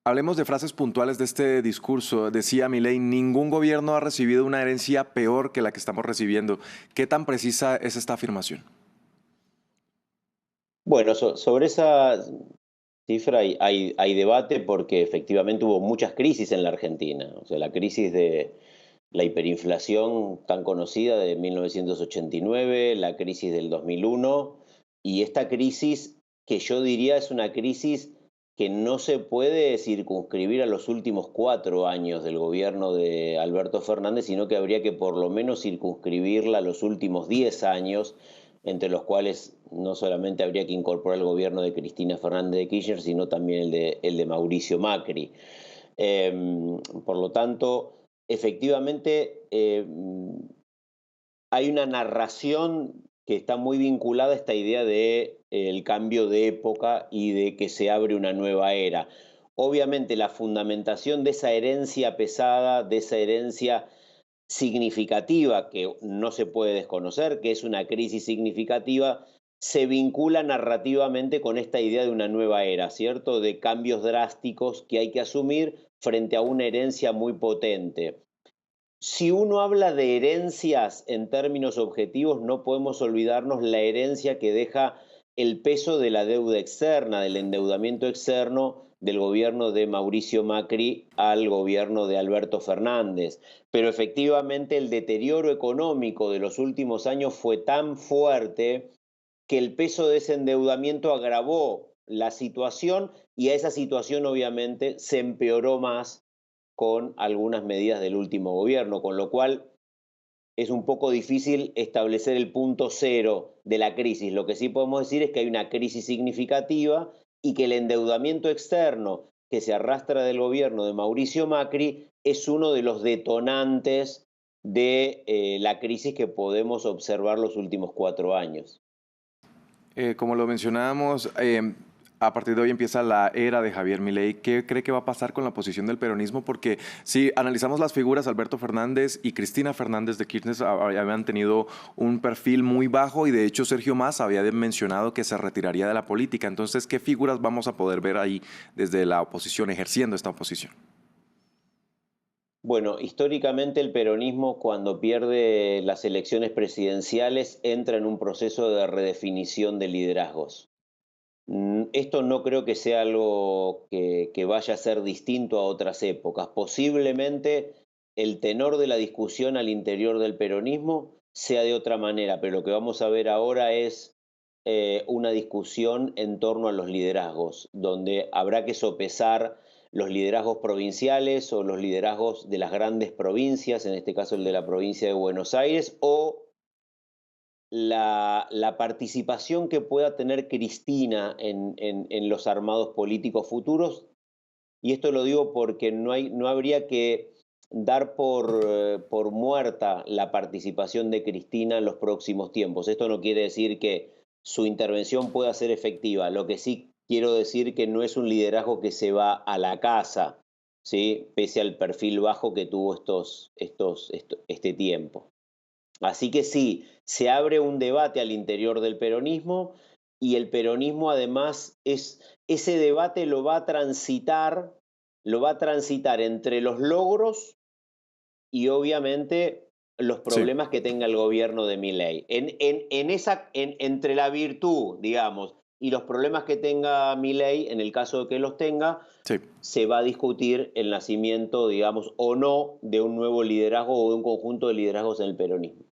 Hablemos de frases puntuales de este discurso. Decía Milei, ningún gobierno ha recibido una herencia peor que la que estamos recibiendo. ¿Qué tan precisa es esta afirmación? Bueno, sobre esa cifra hay debate porque efectivamente hubo muchas crisis en la Argentina. O sea, la crisis de la hiperinflación tan conocida de 1989, la crisis del 2001 y esta crisis que yo diría es una crisis que no se puede circunscribir a los últimos 4 años del gobierno de Alberto Fernández, sino que habría que por lo menos circunscribirla a los últimos 10 años, entre los cuales no solamente habría que incorporar el gobierno de Cristina Fernández de Kirchner, sino también el de Mauricio Macri. Por lo tanto, efectivamente, hay una narración que está muy vinculada a esta idea de el cambio de época y de que se abre una nueva era. Obviamente, la fundamentación de esa herencia pesada, de esa herencia significativa que no se puede desconocer, que es una crisis significativa, se vincula narrativamente con esta idea de una nueva era, ¿cierto? De cambios drásticos que hay que asumir frente a una herencia muy potente. Si uno habla de herencias en términos objetivos, no podemos olvidarnos la herencia que deja el peso de la deuda externa, del endeudamiento externo del gobierno de Mauricio Macri al gobierno de Alberto Fernández. Pero efectivamente el deterioro económico de los últimos años fue tan fuerte que el peso de ese endeudamiento agravó la situación y a esa situación obviamente se empeoró más con algunas medidas del último gobierno, con lo cual es un poco difícil establecer el punto cero de la crisis. Lo que sí podemos decir es que hay una crisis significativa y que el endeudamiento externo que se arrastra del gobierno de Mauricio Macri es uno de los detonantes de la crisis que podemos observar los últimos 4 años. Como lo mencionábamos, a partir de hoy empieza la era de Javier Milei. ¿Qué cree que va a pasar con la posición del peronismo? Porque si analizamos las figuras, Alberto Fernández y Cristina Fernández de Kirchner habían tenido un perfil muy bajo y de hecho Sergio Massa había mencionado que se retiraría de la política. Entonces, ¿qué figuras vamos a poder ver ahí desde la oposición, ejerciendo esta oposición? Bueno, históricamente el peronismo cuando pierde las elecciones presidenciales entra en un proceso de redefinición de liderazgos. Esto no creo que sea algo que vaya a ser distinto a otras épocas. Posiblemente el tenor de la discusión al interior del peronismo sea de otra manera, pero lo que vamos a ver ahora es una discusión en torno a los liderazgos, donde habrá que sopesar los liderazgos provinciales o los liderazgos de las grandes provincias, en este caso el de la provincia de Buenos Aires, o la participación que pueda tener Cristina en los armados políticos futuros. Y esto lo digo porque no habría que dar por muerta la participación de Cristina en los próximos tiempos. Esto no quiere decir que su intervención pueda ser efectiva. Lo que sí quiero decir que no es un liderazgo que se va a la casa, ¿sí? Pese al perfil bajo que tuvo este tiempo. Así que sí, se abre un debate al interior del peronismo y el peronismo además ese debate lo va a transitar entre los logros y obviamente los Sí. problemas que tenga el gobierno de Milei. Entre la virtud, digamos, y los problemas que tenga Milei, en el caso de que los tenga, Sí. se va a discutir el nacimiento, digamos, o no, de un nuevo liderazgo o de un conjunto de liderazgos en el peronismo.